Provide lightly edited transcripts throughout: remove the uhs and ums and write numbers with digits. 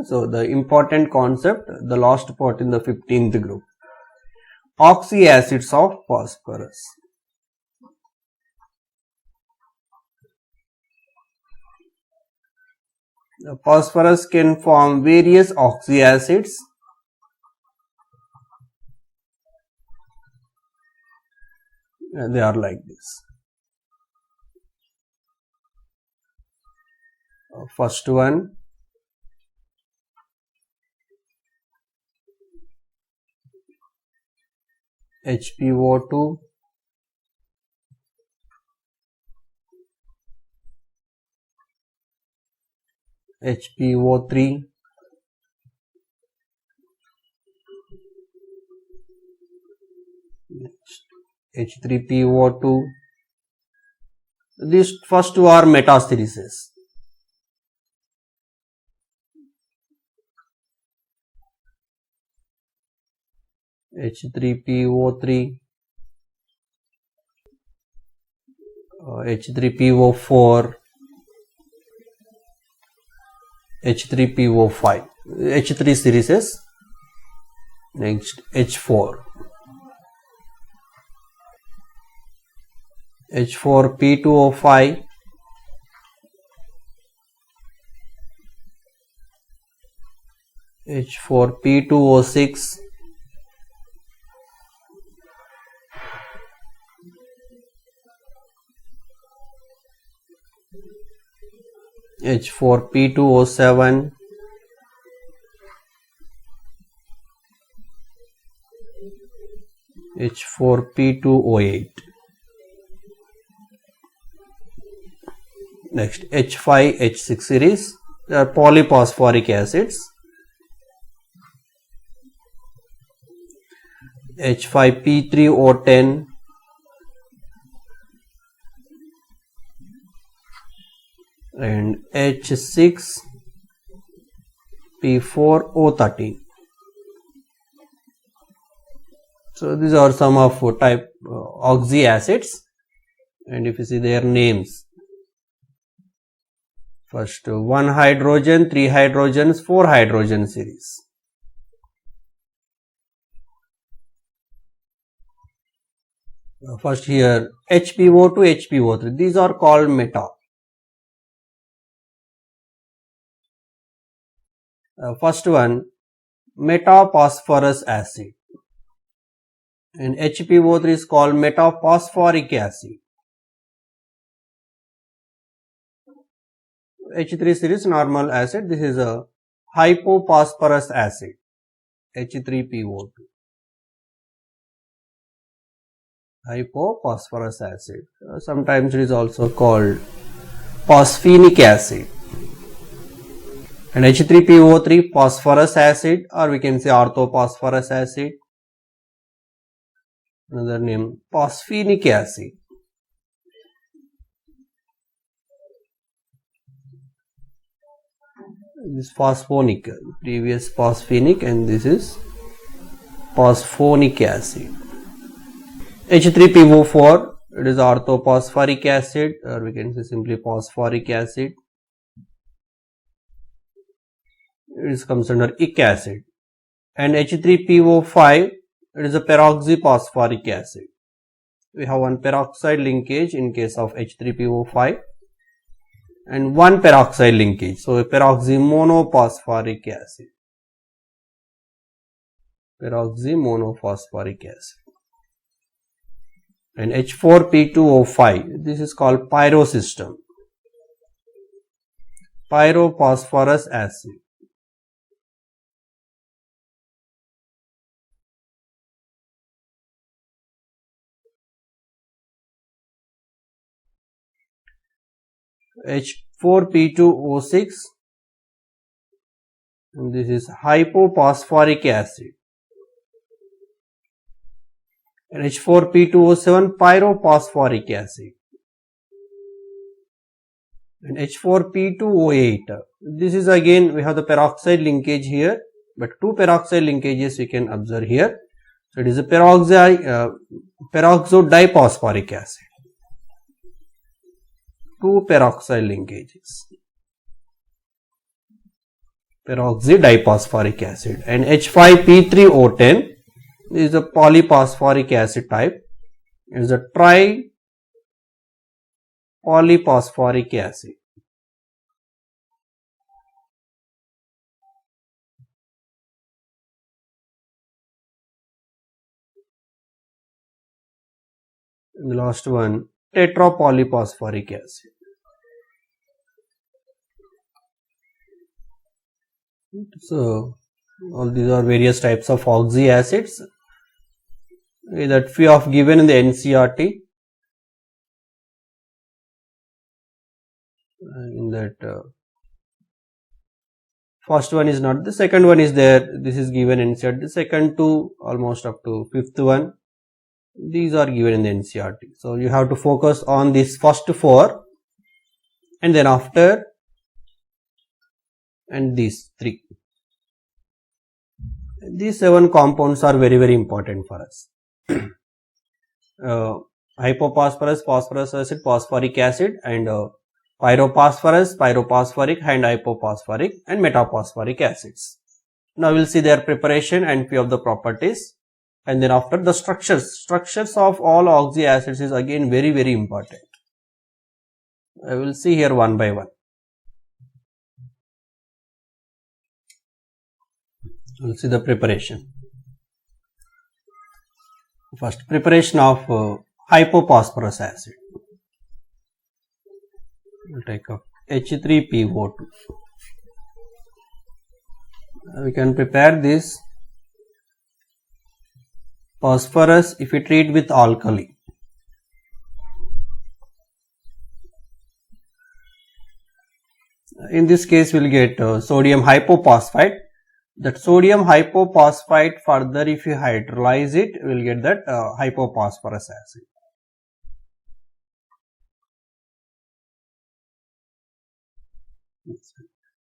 So the important concept, the last part in the 15th group, oxyacids of phosphorus. The phosphorus can form various oxyacids. They are like this. First one, HPO2, HPO3, H3PO2. These first two are metaseries. H3PO3, H3PO4, H3PO5, H3 series. Next H4, H4P2O5, H4P2O6, H4P2O7, H4P2O8. Next H5, H6 series, they are polyphosphoric acids. H5P3O10, and H6P4O13. So these are some of type oxyacids, and if you see their names, first 1 hydrogen, 3 hydrogens, 4 hydrogen series. First here HPO2, HPO3, these are called meta. First one, metaphosphorus acid, and HPO3 is called metaphosphoric acid. H3 series normal acid, this is a hypophosphorus acid, H3PO2. Hypophosphorus acid. Sometimes it is also called phosphenic acid. And H3PO3 phosphorus acid, or we can say orthophosphorus acid. Another name, phosphenic acid. This is phosphonic, previous phosphenic, and this is phosphonic acid. H3PO4, it is orthophosphoric acid, or we can say simply phosphoric acid. It comes under ic acid. And H3PO5, it is a peroxyphosphoric acid. We have one peroxide linkage in case of H3PO5 and one peroxide linkage. So a peroxymonophosphoric acid. Peroxymonophosphoric acid. And H4P2O5, this is called pyrosystem. Pyrophosphorus acid. H4P2O6, and this is hypophosphoric acid. And H4P2O7, pyrophosphoric acid. And H4P2O8, this is again, we have the peroxide linkage here, but two peroxide linkages we can observe here. So it is a peroxodiphosphoric acid. Two peroxide linkages. peroxydiphosphoric acid, and H5P3O10 is a polyphosphoric acid type. It is a tri-polyphosphoric acid. And the last one, tetrapolyphosphoric acid. So all these are various types of oxy acids that few have given in the NCERT. In that first one is not, the second one is there, this is given in NCERT. The second two almost up to fifth one, these are given in the NCERT. So you have to focus on these first four, and then after, and these three. These 7 compounds are very, very important for us. Hypophosphorus, phosphorus acid, phosphoric acid, and pyrophosphorus, pyrophosphoric, and hypophosphoric, and metaphosphoric acids. Now we will see their preparation and few of the properties, and then after the structures of all oxy acids is again very, very important. I will see here one by one. We will see the preparation. First, preparation of hypophosphorus acid. We'll take up H3PO2. We can prepare this phosphorus if we treat with alkali. In this case, we will get sodium hypophosphite. That sodium hypophosphite, further if you hydrolyze it, we will get that hypophosphorus acid.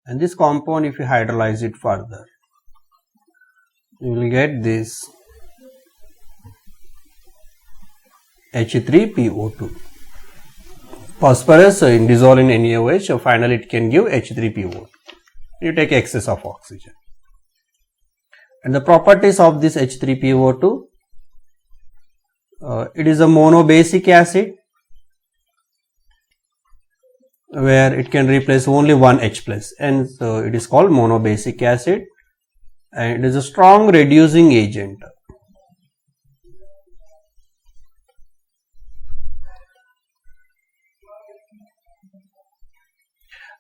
And this compound, if you hydrolyze it further, you will get this H3PO2. Phosphorus dissolved in NaOH, so finally it can give H3PO2. You take excess of oxygen. And the properties of this H3PO2, it is a monobasic acid where it can replace only one H plus, and so it is called monobasic acid, and it is a strong reducing agent.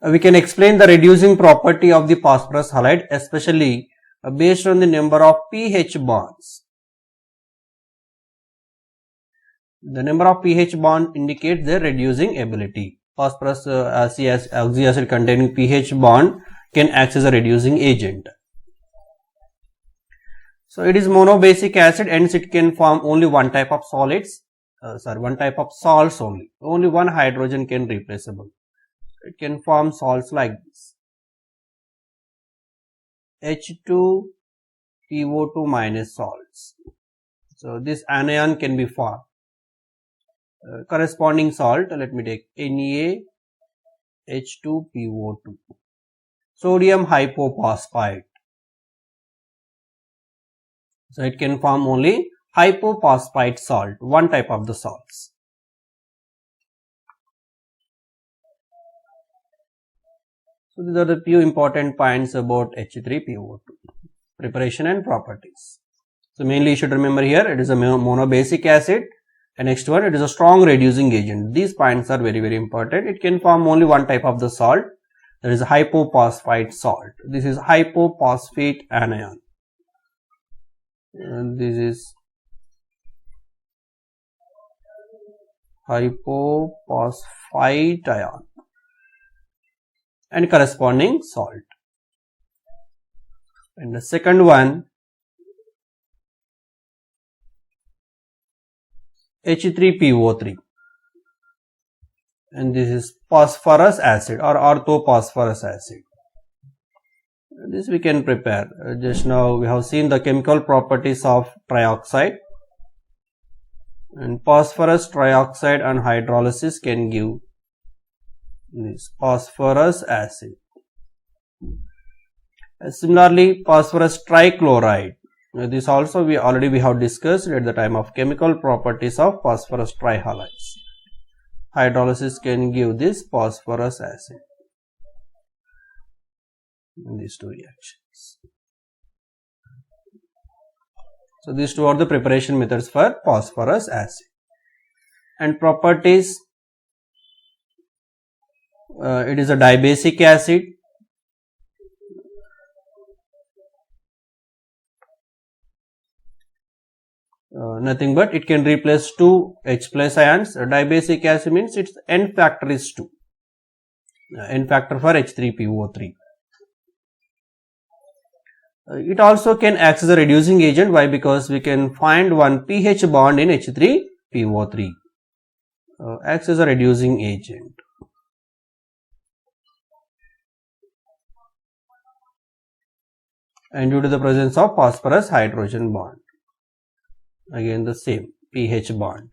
We can explain the reducing property of the phosphorus halide, especially based on the number of pH bonds. The number of pH bond indicates their reducing ability. Phosphorus oxy acid containing pH bond can act as a reducing agent. So it is monobasic acid, hence it can form only one type of solids, one type of salts only. Only one hydrogen can replaceable. It can form salts like this. H2PO2 minus salts. So this anion can be formed. Corresponding salt, let me take NaH2PO2. Sodium hypophosphite. So it can form only hypophosphite salt, one type of the salts. So these are the few important points about H3PO2, preparation and properties. So mainly you should remember here, it is a monobasic acid, and next one, it is a strong reducing agent. These points are very, very important. It can form only one type of the salt, that is hypophosphite salt. This is hypophosphate anion, and this is hypophosphite ion, and corresponding salt. And the second one, H3PO3, and this is phosphorus acid or orthophosphorus acid. This we can prepare. Just now we have seen the chemical properties of trioxide, and phosphorus trioxide and hydrolysis can give this phosphorus acid. Similarly, phosphorus trichloride. This also we have discussed at the time of chemical properties of phosphorus trihalides. Hydrolysis can give this phosphorus acid in these two reactions. So these two are the preparation methods for phosphorus acid. And properties, it is a dibasic acid. Nothing but it can replace two H plus ions. Dibasic acid means its N factor is 2. N factor for H3PO3. It also can act as a reducing agent. Why? Because we can find one pH bond in H3PO3. Acts as a reducing agent. And due to the presence of phosphorus hydrogen bond. Again the same pH bond.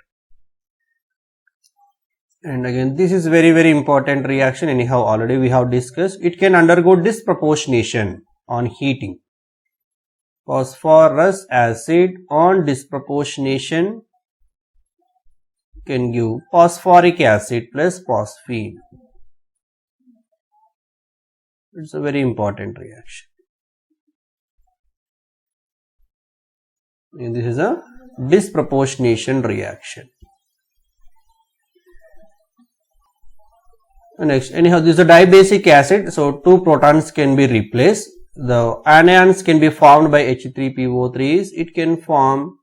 And again this is very important reaction. Anyhow already we have discussed. It can undergo disproportionation on heating. Phosphorus acid on disproportionation can give phosphoric acid plus phosphine. It's a very important reaction. And this is a disproportionation reaction. Next, anyhow, this is a dibasic acid, so two protons can be replaced. The anions can be formed by H3PO3s. It can form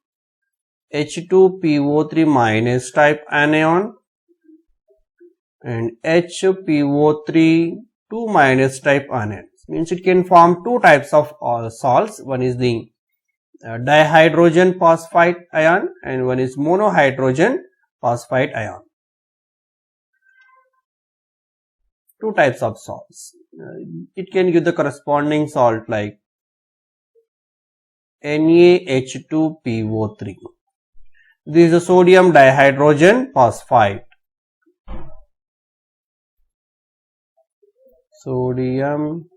H2PO3 minus type anion and HPO3 2 minus type anion. Means it can form two types of salts. One is the dihydrogen phosphide ion and one is monohydrogen phosphide ion. Two types of salts. It can give the corresponding salt like NaH2PO3. This is a sodium dihydrogen phosphide. Sodium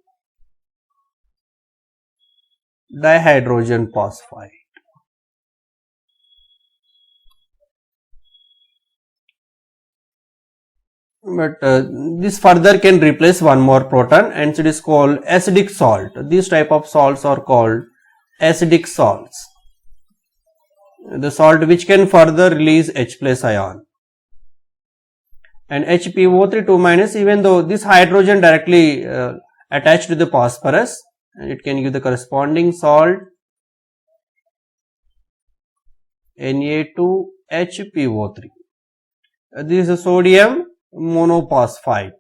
dihydrogen phosphide. But this further can replace one more proton and it is called acidic salt. These type of salts are called acidic salts. The salt which can further release H plus ion. And HPO3 2 minus, even though this hydrogen directly attached to the phosphorus, and it can give the corresponding salt Na2HPO3. This is a sodium monophosphide.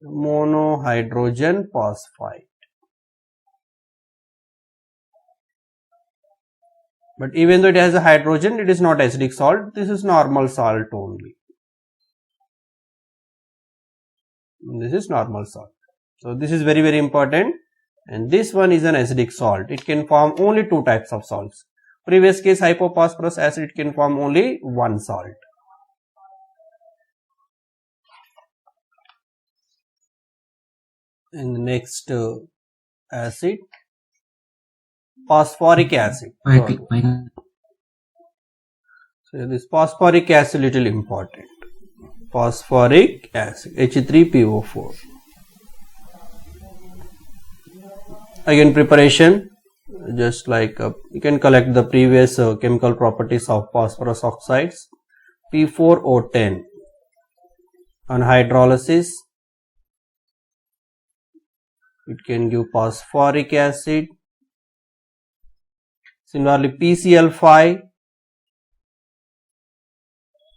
Monohydrogen phosphide. But even though it has a hydrogen, it is not acidic salt. This is normal salt only. This is normal salt. So this is very important. And this one is an acidic salt. It can form only two types of salts. Previous case hypophosphorus acid, it can form only one salt. And the next acid, phosphoric acid. So this phosphoric acid little important. Phosphoric acid, H3PO4. Again preparation, just like you can collect the previous chemical properties of phosphorus oxides. P4O10 on hydrolysis, it can give phosphoric acid. Similarly, PCl5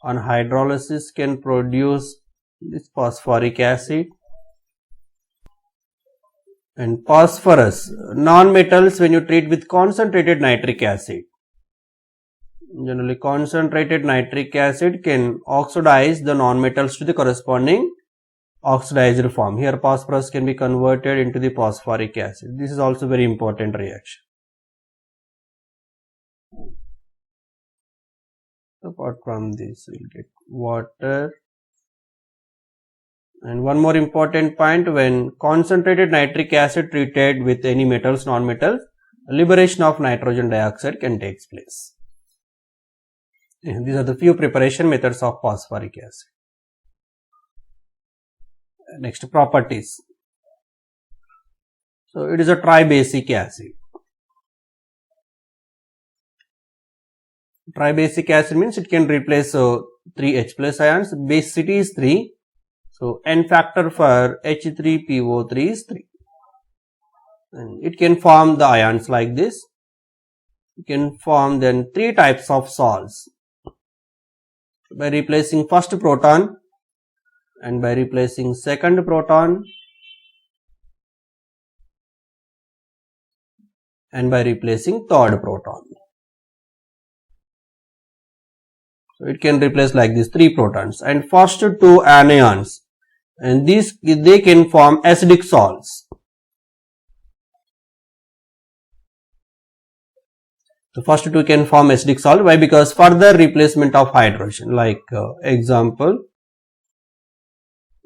on hydrolysis can produce this phosphoric acid. And phosphorus, non-metals when you treat with concentrated nitric acid. Generally, concentrated nitric acid can oxidize the non-metals to the corresponding oxidized form. Here phosphorus can be converted into the phosphoric acid. This is also very important reaction. Apart from this, we'll get water. And one more important point, when concentrated nitric acid treated with any metals, non-metals, liberation of nitrogen dioxide can take place. And these are the few preparation methods of phosphoric acid. Next, properties. So it is a tribasic acid. Tribasic acid means it can replace 3 H plus ions. Basicity is 3. So N factor for H3PO3 is 3. And it can form the ions like this. It can form then 3 types of salts. By replacing first proton and by replacing second proton and by replacing third proton. So it can replace like this 3 protons and first 2 anions, and these they can form acidic salts. The first 2 can form acidic salt. Why? Because further replacement of hydrogen, like example,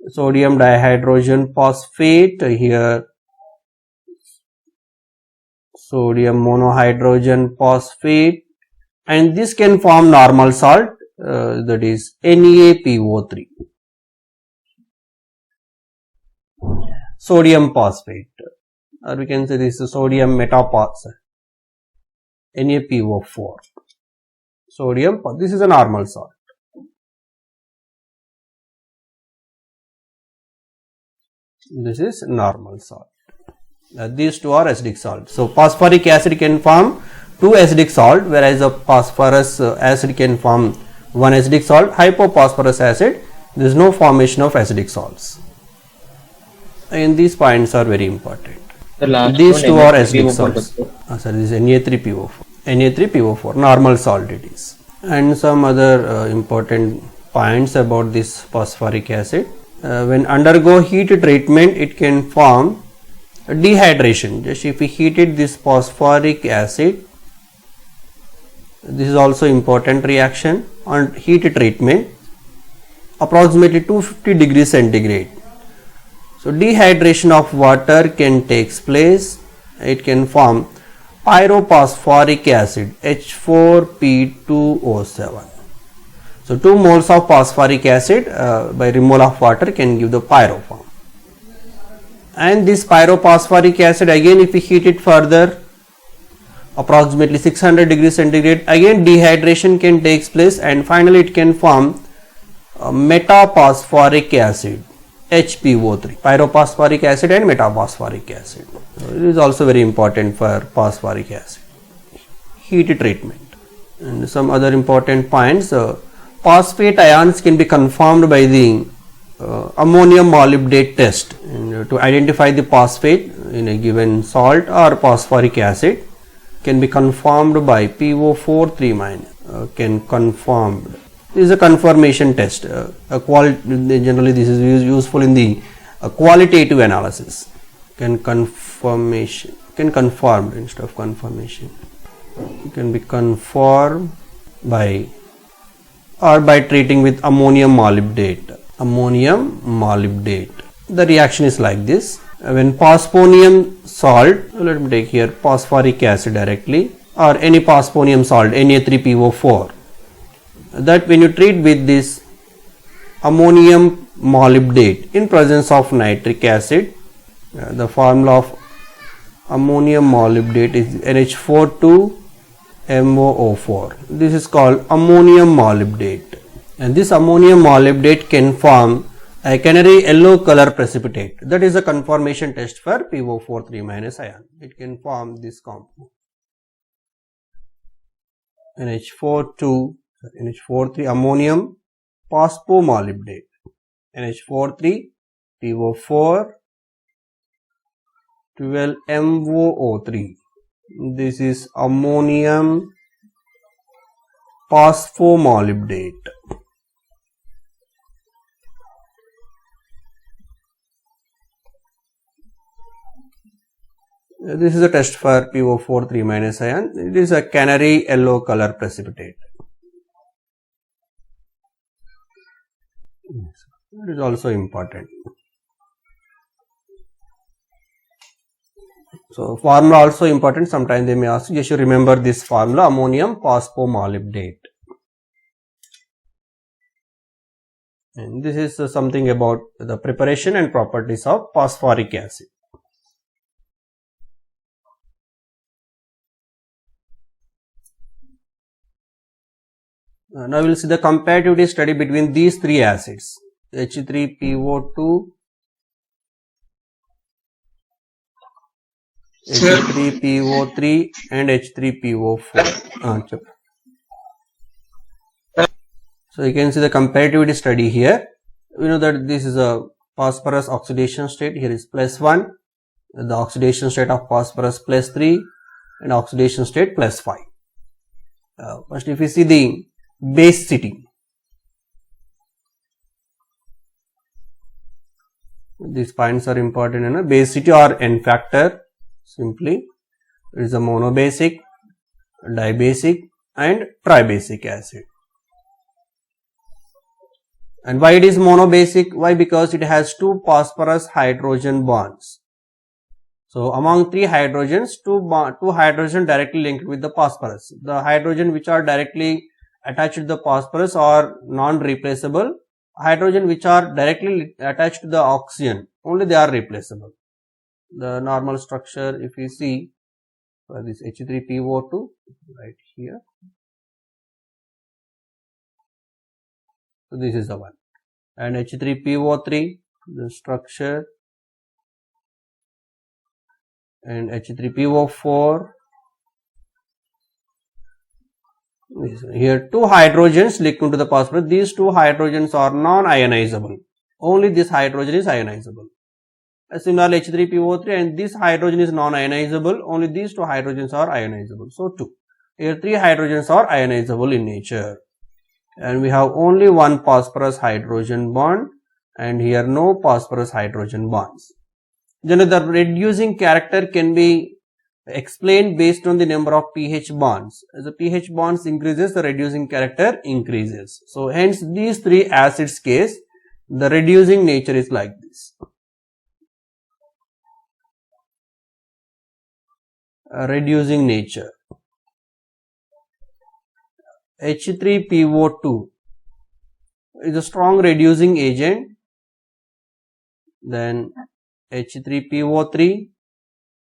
sodium dihydrogen phosphate, here sodium monohydrogen phosphate, and this can form normal salt, that is NaPO3. Sodium phosphate, or we can say this is sodium metaphosphate, NaPO4. Sodium, this is a normal salt. This is normal salt. These two are acidic salt. So phosphoric acid can form 2 acidic salt, whereas a phosphorus acid can form 1 acidic salt. Hypophosphorus acid, there is no formation of acidic salts. And these points are very important. These two are acidic salts. Sorry, this is Na3PO4. Na3PO4, normal salt it is. And some other important points about this phosphoric acid. When undergo heat treatment, it can form dehydration. Just if we heated this phosphoric acid, this is also important reaction on heat treatment, approximately 250 degrees centigrade. So dehydration of water can take place. It can form pyrophosphoric acid, H4P2O7. So 2 moles of phosphoric acid by removal of water can give the pyro form. And this pyrophosphoric acid, again if we heat it further, approximately 600 degrees centigrade, again dehydration can take place, and finally it can form metaphosphoric acid, HPO3. Pyrophosphoric acid and metaphosphoric acid. So it is also very important for phosphoric acid heat treatment. And some other important points, phosphate ions can be confirmed by the ammonium molybdate test. And to identify the phosphate in a given salt or phosphoric acid can be confirmed by PO4 3- can confirmed. This is a confirmation test. Generally this is useful in the qualitative analysis. Can confirmed instead of confirmation. It can be confirmed by treating with ammonium molybdate. The reaction is like this. When phosphonium salt, let me take here phosphoric acid directly, or any phosphonium salt, Na3PO4, that when you treat with this ammonium molybdate in presence of nitric acid, the formula of ammonium molybdate is NH42MOO4. This is called ammonium molybdate, and this ammonium molybdate can form a canary yellow color precipitate. That is a conformation test for PO4 3- ion. It can form this compound NH43 ammonium phosphomolybdate, NH43 PO4 12MOO3. This is ammonium phosphomolybdate. This is a test for PO4 3- ion. It is a canary yellow color precipitate. That is also important. So formula also important. Sometimes they may ask you should remember this formula: ammonium phosphomolybdate. And this is something about the preparation and properties of phosphoric acid. Now we will see the comparativity study between these three acids: H3PO2, H3PO3 and H3PO4. So you can see the comparativity study here. We know that this is a phosphorus oxidation state. Here is +1, the oxidation state of phosphorus +3 and oxidation state +5. First, if we see the basicity, these points are important. Basicity or N factor, simply it is a monobasic, dibasic and tribasic acid. And why it is monobasic? Why? Because it has two phosphorus hydrogen bonds. So among three hydrogens, two hydrogen directly linked with the phosphorus. The hydrogen which are directly attached to the phosphorus are non-replaceable. Hydrogen which are directly attached to the oxygen, only they are replaceable. The normal structure, if you see for this H3PO2, right here. So this is the one. And H3PO3, the structure, and H3PO4. Here two hydrogens linked to the phosphorus. These two hydrogens are non-ionizable. Only this hydrogen is ionizable. Similarly, H3PO3 and this hydrogen is non-ionizable. Only these two hydrogens are ionizable. So two. Here three hydrogens are ionizable in nature. And we have only one phosphorus hydrogen bond, and here no phosphorus hydrogen bonds. Generally, the reducing character can be explained based on the number of pH bonds. As the pH bonds increases, the reducing character increases. So hence these three acids case, the reducing nature is like this. Reducing nature. H3PO2 is a strong reducing agent, then H3PO3,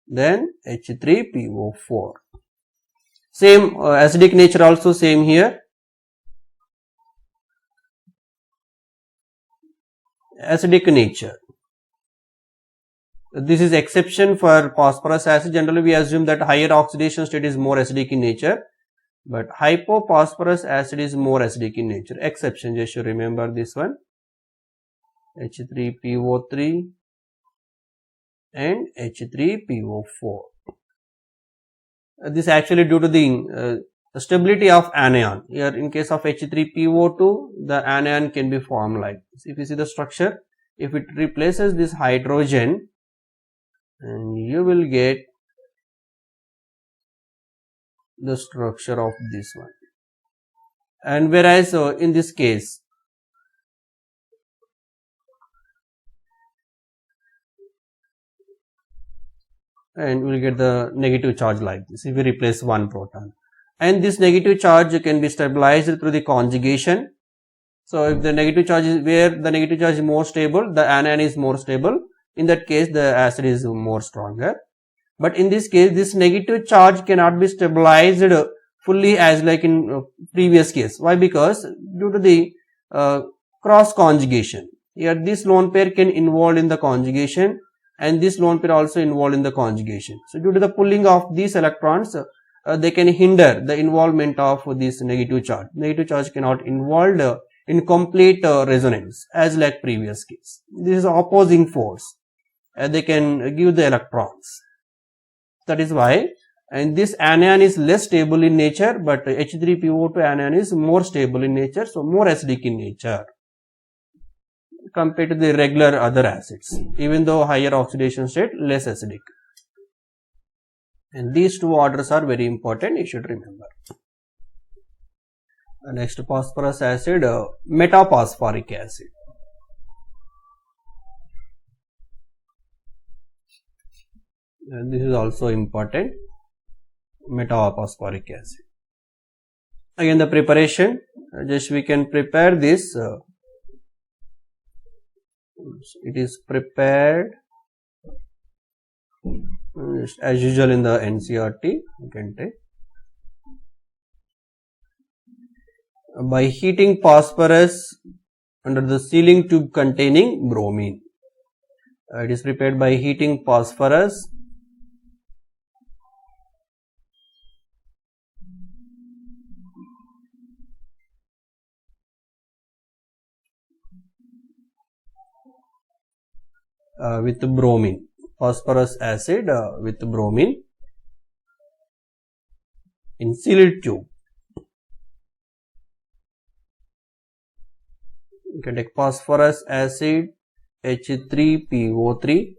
then H3PO4. Same acidic nature also same here. Acidic nature. This is exception for phosphorus acid. Generally we assume that higher oxidation state is more acidic in nature, but hypophosphorus acid is more acidic in nature. Exception, just you remember this one. H3PO3 and H3PO4. This actually due to the stability of anion. Here in case of H3PO2, the anion can be formed like this. If you see the structure, if it replaces this hydrogen, and you will get the structure of this one. And whereas in this case, and we will get the negative charge like this if we replace one proton. And this negative charge can be stabilized through the conjugation. So if the negative charge is where the negative charge is more stable, the anion is more stable. In that case, the acid is more stronger. But in this case, this negative charge cannot be stabilized fully as like in previous case. Why? Because due to the cross conjugation. Here this lone pair can involve in the conjugation, and this lone pair also involved in the conjugation. So due to the pulling of these electrons, they can hinder the involvement of this negative charge. Negative charge cannot involve in complete resonance as like previous case. This is opposing force. They can give the electrons. That is why, and this anion is less stable in nature, but H3PO2 anion is more stable in nature, so more acidic in nature compared to the regular other acids, even though higher oxidation state, less acidic. And these two orders are very important, you should remember. Next, phosphorus acid, metaphosphoric acid. And this is also important, metaphosphoric acid. Again the preparation, just we can prepare this, it is prepared as usual in the NCERT, you can take. By heating phosphorus under the sealing tube containing bromine. It is prepared by heating phosphorus with bromine, phosphorus acid with bromine in sealed tube. You can take phosphorus acid H3PO3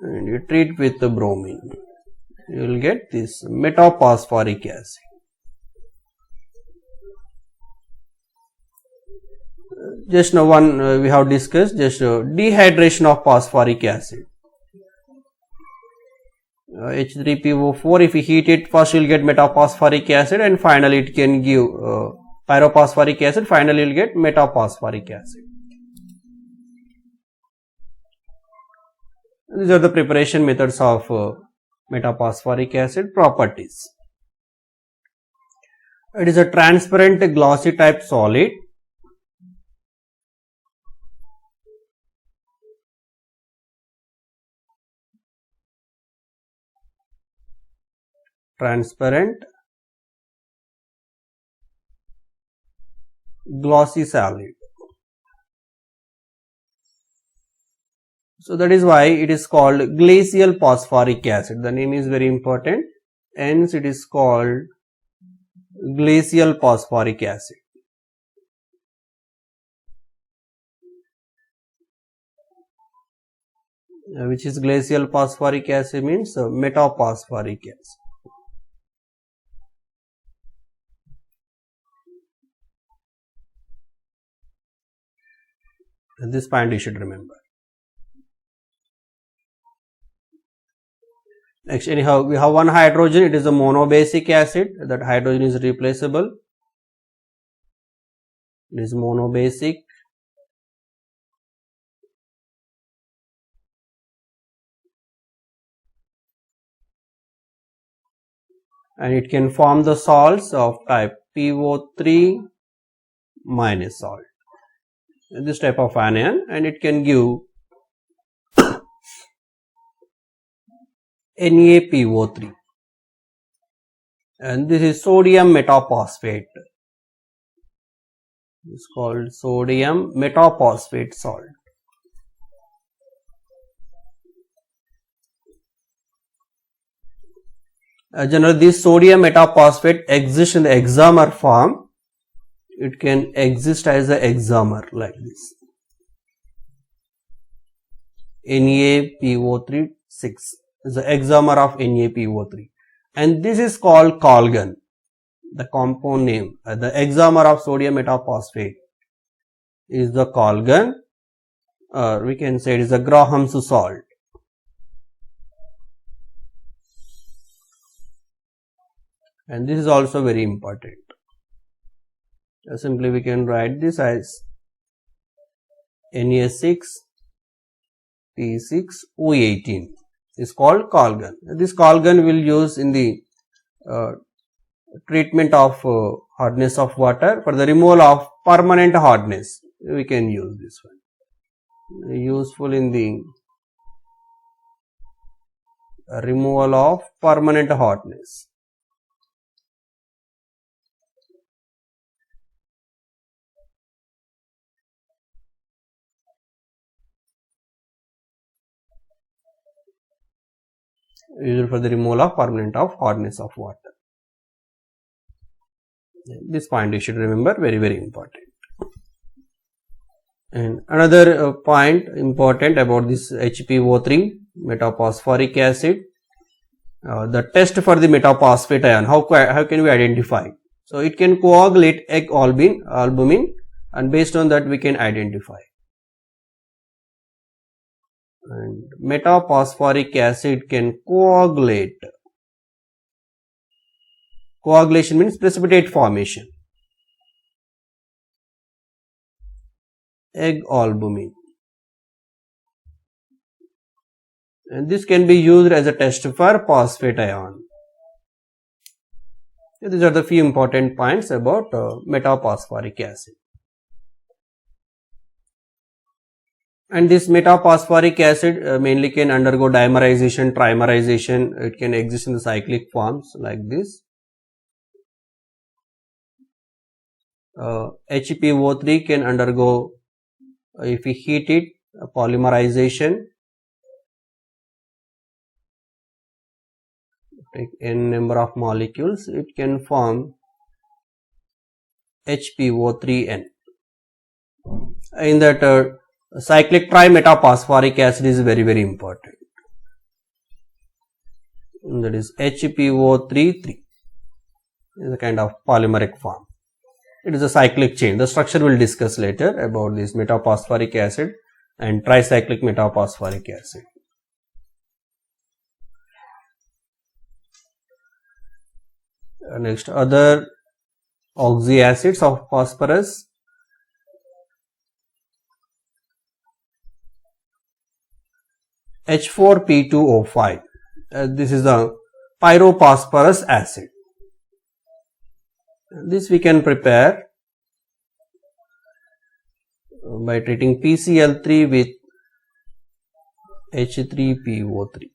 and you treat with the bromine. You will get this metaphosphoric acid. Just now one we have discussed, just dehydration of phosphoric acid. H3PO4, if you heat it, first you will get metaphosphoric acid and finally it can give pyrophosphoric acid, finally you will get metaphosphoric acid. These are the preparation methods of metaphosphoric acid. Properties. It is a transparent glossy type solid. Transparent glossy solid. So that is why it is called glacial phosphoric acid. The name is very important, hence it is called glacial phosphoric acid. Which is glacial phosphoric acid means metaphosphoric acid. This point you should remember. Next, anyhow, we have one hydrogen, it is a monobasic acid, that hydrogen is replaceable. It is monobasic. And it can form the salts of type PO3 minus salt. This type of anion, and it can give NaPO3, and this is sodium metaphosphate. It's called sodium metaphosphate salt. Generally, this sodium metaphosphate exists in the hexamer form. It can exist as a hexamer like this. NaPO3 6 is the hexamer of NaPO3, and this is called colgan. The compound name, the hexamer of sodium metaphosphate is the colgan, or we can say it is a Graham's salt. And this is also very important. Simply we can write this as Na6P6O18 is called colgan. This colgan will use in the treatment of hardness of water. For the removal of permanent hardness, we can use this one. Useful in the removal of permanent hardness. Used for the removal of permanent of hardness of water. This point you should remember, very very important. And another point important about this HPO3 metaphosphoric acid, the test for the metaphosphate ion, how can we identify? So it can coagulate egg albumin, and based on that we can identify. and metaphosphoric acid can coagulate. Coagulation means precipitate formation. Egg albumin. And this can be used as a test for phosphate ion. These are the few important points about metaphosphoric acid. And this metaphosphoric acid mainly can undergo dimerization, trimerization. It can exist in the cyclic forms like this. HPO3 can undergo, if we heat it, polymerization. Take n number of molecules, it can form HPO3N. In that cyclic trimetaphosphoric acid is very important. And that is HPO3 is a kind of polymeric form. It is a cyclic chain. The structure we will discuss later about this metaphosphoric acid and tricyclic metaphosphoric acid. Next, other oxyacids of phosphorus. H4P2O5. This is the pyrophosphorus acid. This we can prepare by treating PCl3 with H3PO3.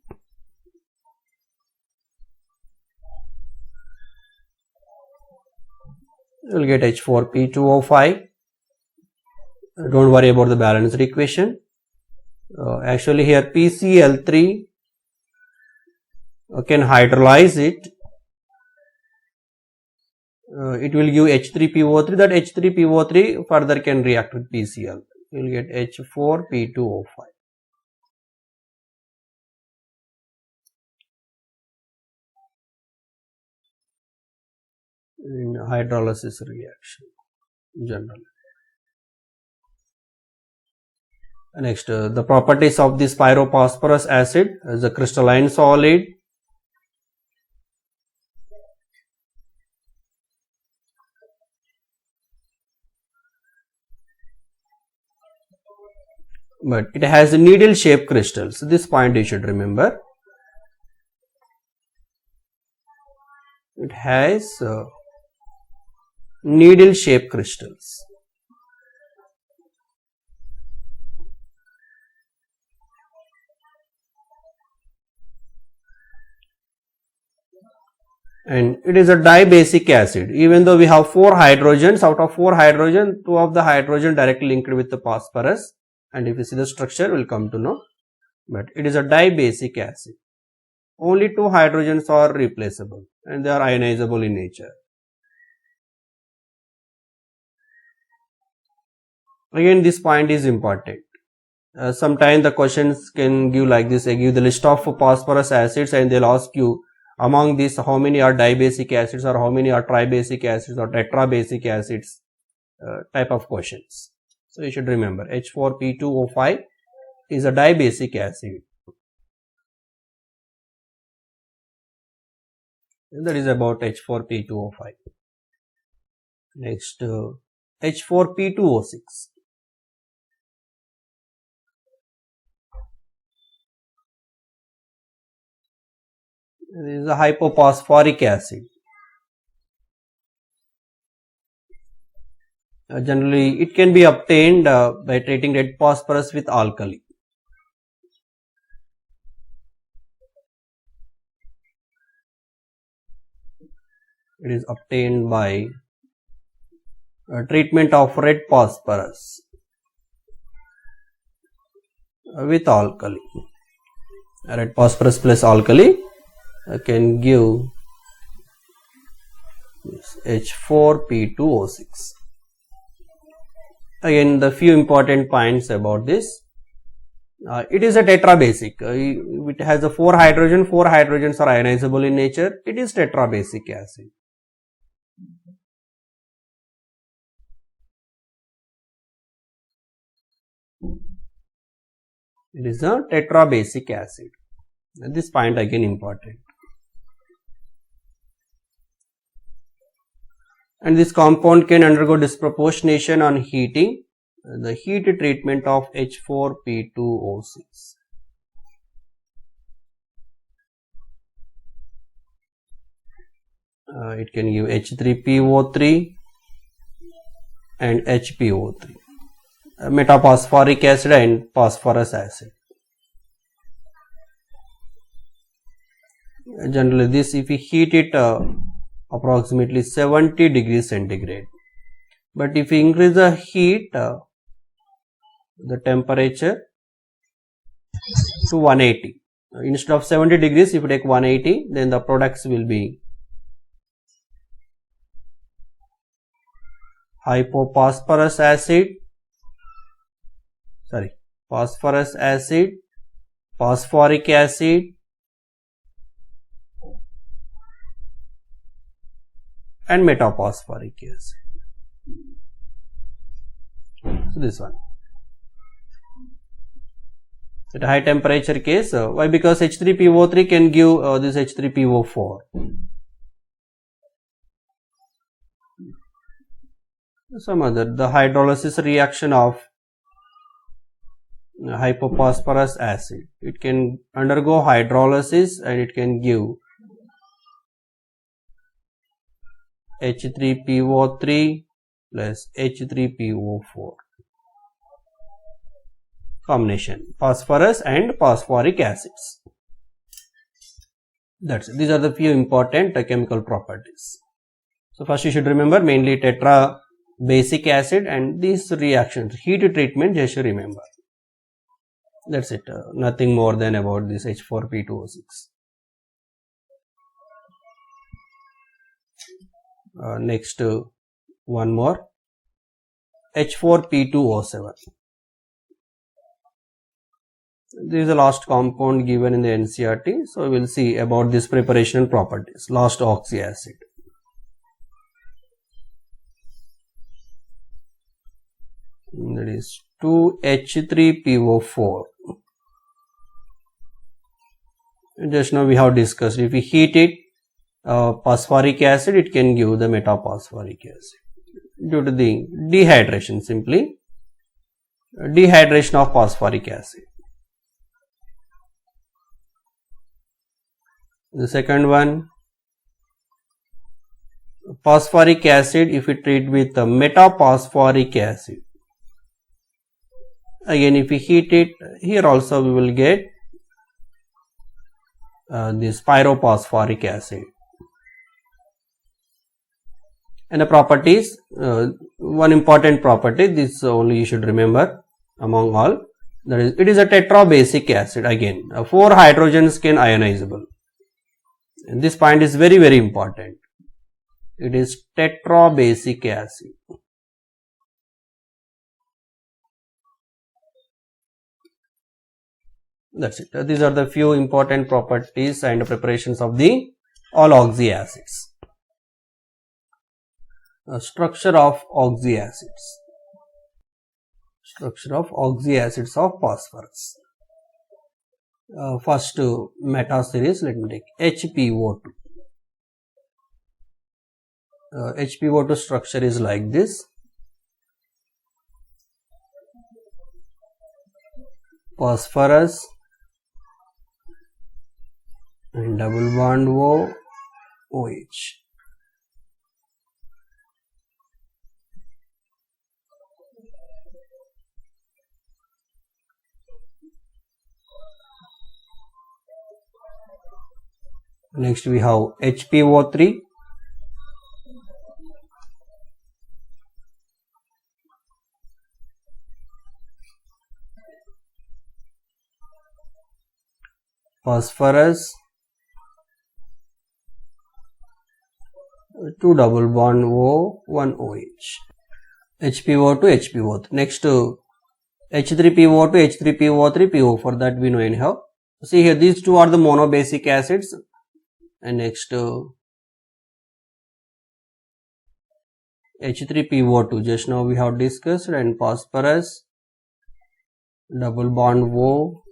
You will get H4P2O5. Don't worry about the balanced equation. Actually here PCl3 can hydrolyze it. It will give H3PO3. That H3PO3 further can react with PCl. You will get H4P2O5. In hydrolysis reaction generally. Next, the properties of this pyrophosphorus acid is a crystalline solid. But it has needle shaped crystals. This point you should remember. It has needle shaped crystals. And it is a dibasic acid. Even though we have 4 hydrogens, out of 4 hydrogen, 2 of the hydrogen directly linked with the phosphorus. And if you see the structure, we will come to know. But it is a dibasic acid. Only 2 hydrogens are replaceable and they are ionizable in nature. Again, this point is important. Sometimes the questions can give like this. They give the list of phosphorus acids and they'll ask you among these how many are dibasic acids or how many are tribasic acids or tetrabasic acids, type of questions. So you should remember H4P2O5 is a dibasic acid. That is about H4P2O5. Next, H4P2O6. This is a hypophosphoric acid. Generally, it can be obtained by treating red phosphorus with alkali. It is obtained by treatment of red phosphorus with alkali. Red phosphorus plus alkali can give H4P2O6. Again, the few important points about this. It is a tetrabasic. It has a 4 hydrogen. 4 hydrogens are ionizable in nature. It is tetrabasic acid. It is a tetrabasic acid. This point again important. And this compound can undergo disproportionation on heating. The heat treatment of H4P2O6. It can give H3PO3 and HPO3, metaphosphoric acid and phosphorus acid. Generally this, if we heat it approximately 70 degrees centigrade, but if we increase the heat, the temperature to 180, instead of 70 degrees, if you take 180, then the products will be phosphorus acid, phosphoric acid, and metaphosphoric acid. So this one. At a high temperature case, why? Because H3PO3 can give this H3PO4. Some other, the hydrolysis reaction of hypophosphorus acid. It can undergo hydrolysis and it can give H3PO3 plus H3PO4 combination, phosphorus and phosphoric acids. That's it. These are the few important chemical properties. So first you should remember mainly tetrabasic acid and these reactions, heat treatment just remember. That's it. Nothing more than about this H4P2O6. Next one more, H4P2O7. This is the last compound given in the NCERT. So we will see about this preparation properties. Last oxy acid. That is 2H3PO4. Just now we have discussed, if we heat it, phosphoric acid, it can give the metaphosphoric acid due to the dehydration, simply dehydration of phosphoric acid. The second one, phosphoric acid, if we treat with metaphosphoric acid, again if we heat it, here also we will get this pyrophosphoric acid. And the properties, one important property, this only you should remember among all, that is, it is a tetrabasic acid. Again, 4 hydrogens can ionizable. And this point is very, very important. It is tetrabasic acid. That's it. These are the few important properties and preparations of the all oxy acids. Structure of oxy acids. Structure of oxy acids of phosphorus. First meta series, let me take HPO2. HPO2 structure is like this. Phosphorus and double bond OH. Next we have HPO3. Phosphorus, 2 double bond one OH. HPO2, HPO3. Next H3PO2, H3PO3, PO. For that we know anyhow. See here, these two are the monobasic acids. And next H3PO2, just now we have discussed, and phosphorus double bond O.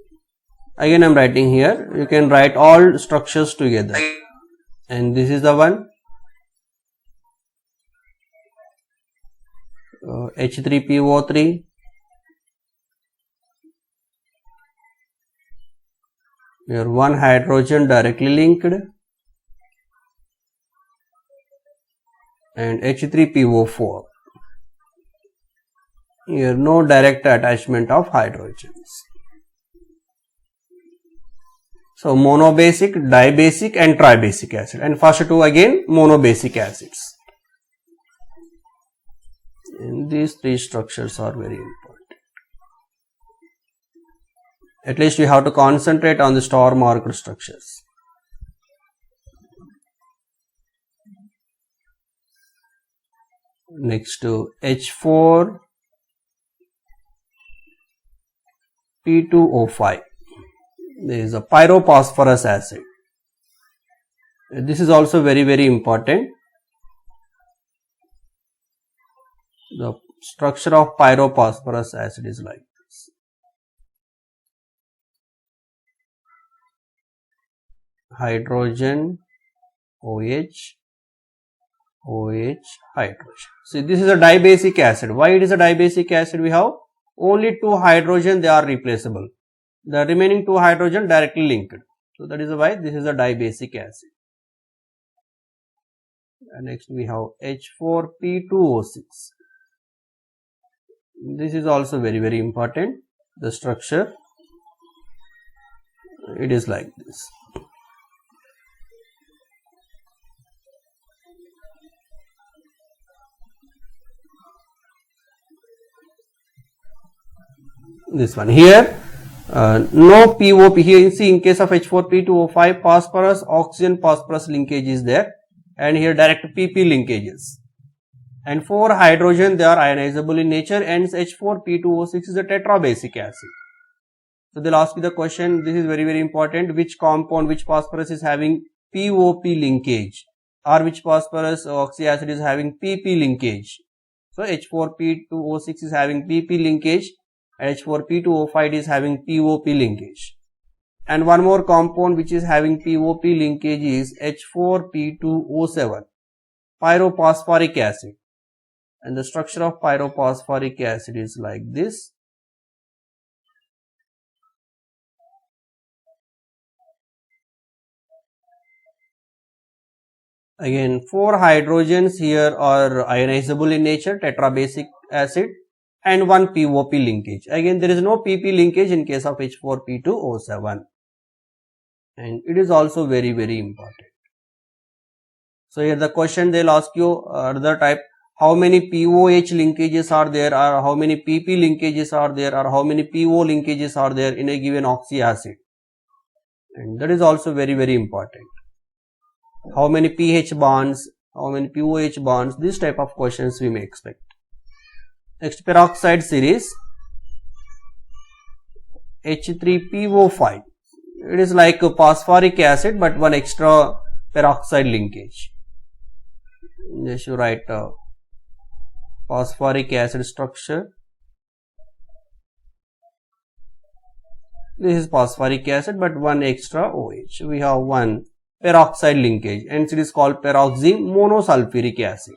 Again I am writing here, you can write all structures together, and this is the one, H3PO3, here one hydrogen directly linked, and H3PO4, here no direct attachment of hydrogens. So monobasic, dibasic and tribasic acid, and first two again monobasic acids. And these three structures are very important. At least we have to concentrate on the star marked structures. Next to H4 P2O5. There is a pyrophosphorus acid. This is also very important. The structure of pyrophosphorus acid is like this. Hydrogen, OH, OH, hydrogen. See, this is a dibasic acid. Why it is a dibasic acid? We have only two hydrogen, they are replaceable. The remaining two hydrogen directly linked. So that is why this is a dibasic acid. And next we have H4P2O6. This is also very important. The structure, it is like this. This one here, no POP here. You see, in case of H4P2O5, phosphorus oxygen phosphorus linkage is there, and here direct PP linkages. And 4 hydrogen, they are ionizable in nature, and H4P2O6 is a tetrabasic acid. So they'll ask you the question, this is very important, which compound, which phosphorus is having POP linkage, or which phosphorus oxy acid is having PP linkage. So H4P2O6 is having PP linkage, and H4P2O5 is having POP linkage. And one more compound which is having POP linkage is H4P2O7, pyrophosphoric acid. And the structure of pyrophosphoric acid is like this. Again, 4 hydrogens here are ionizable in nature, tetrabasic acid, and 1 POP linkage. Again, there is no PP linkage in case of H4P2O7. And it is also very important. So here the question they'll ask you other type, how many POH linkages are there, or how many PP linkages are there, or how many PO linkages are there in a given oxy acid. And that is also very important. How many pH bonds, how many POH bonds, this type of questions we may expect. Next, peroxide series, H3PO5. It is like a phosphoric acid, but one extra peroxide linkage. Just you write phosphoric acid structure. This is phosphoric acid, but one extra OH. We have one peroxide linkage, and it is called peroxymonosulfuric acid.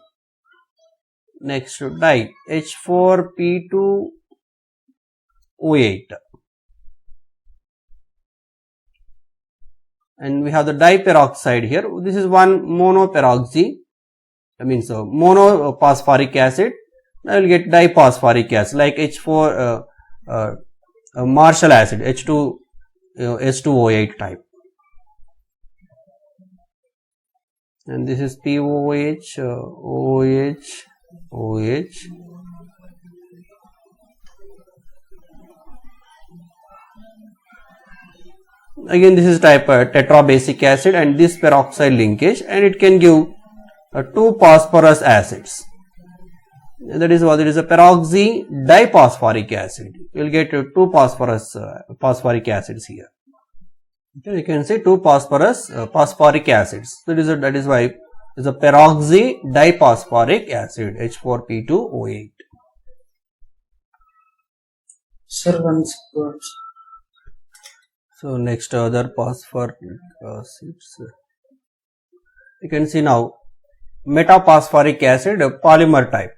Next, di, H4P2O8. And we have the diperoxide here. This is one monoperoxy, monophosphoric acid. I will get diphosphoric acid like H4 Marshall acid, H2 S2O8 type. And this is POH, OH, OH. Again, this is type tetrabasic acid, and this peroxide linkage, and it can give 2 phosphorus acids. That is what it is, a peroxy diphosphoric acid. You will get 2 phosphoric acids here. Okay, you can say 2 phosphoric acids. That is why it is a peroxy diphosphoric acid, H4P2O8. Sir, once words. So next other phosphoric acids. You can see now metaphosphoric acid polymer type.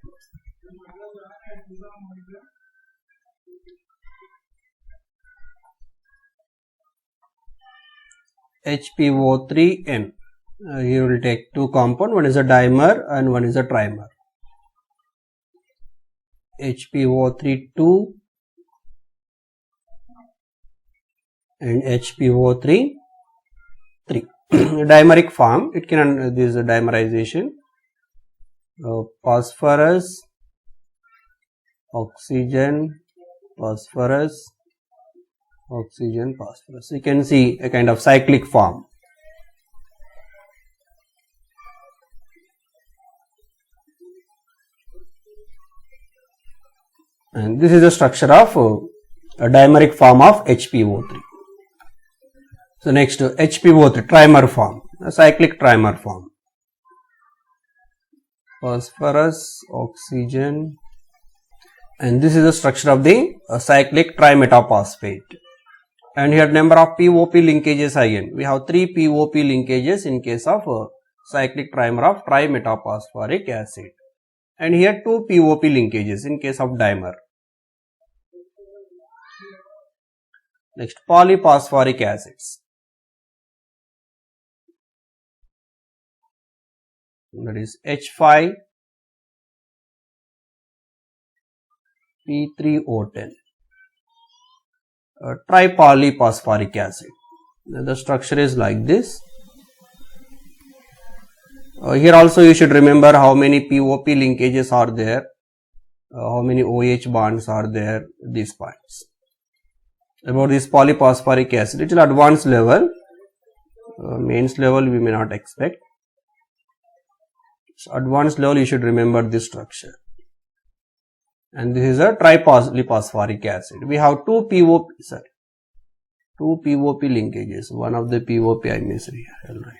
HPO3N. Here we will take two compounds, one is a dimer and one is a trimer. HPO3 and HPO3 dimeric form. It can this is a dimerization. Phosphorus, oxygen, phosphorus, oxygen, phosphorus. You can see a kind of cyclic form. And this is the structure of a dimeric form of HPO3. So next HPO3 trimer form, a cyclic trimer form. Phosphorus, oxygen, and this is the structure of the cyclic trimetaphosphate. And here number of POP linkages again. We have 3 POP linkages in case of cyclic trimer of trimetaphosphoric acid. And here 2 POP linkages in case of dimer. Next polyphosphoric acids. That is H5 P3O10. Tripolyphosphoric acid. The structure is like this. Here also you should remember how many POP linkages are there, how many OH bonds are there, these points. About this polyphosphoric acid, it is advanced level, mains level we may not expect. So advanced level you should remember this structure. And this is a tripolyphosphoric acid. We have two POP linkages. One of the POP I missed here. I'll write.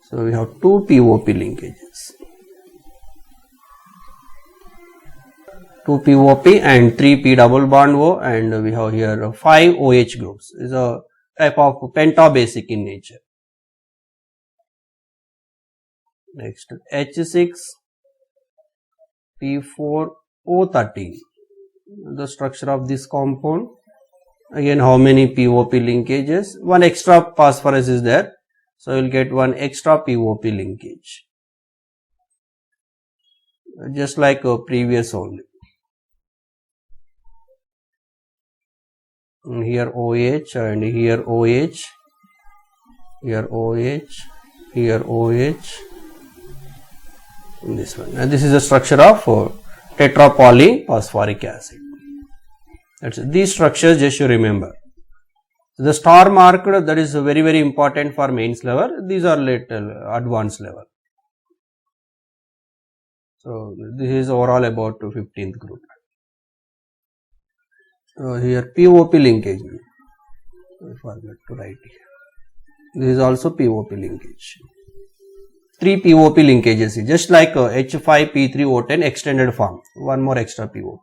So we have 2 POP linkages. 2 POP and 3 P double bond O, and we have here 5 OH groups. It is a type of pentabasic in nature. Next H6 P4O13. The structure of this compound. Again, how many POP linkages? One extra phosphorus is there. So you will get one extra POP linkage. Just like previous only. And here OH and here OH. Here OH. Here OH. This one. And this is the structure of tetrapolyphosphoric acid. That's it. These structures just you remember. The star marked, that is very, very important for mains level. These are little advanced level. So this is overall about 15th group. Here POP linkage. I forgot to write here. This is also POP linkage. 3 POP linkages, just like H5 P3O10 extended form. One more extra POP.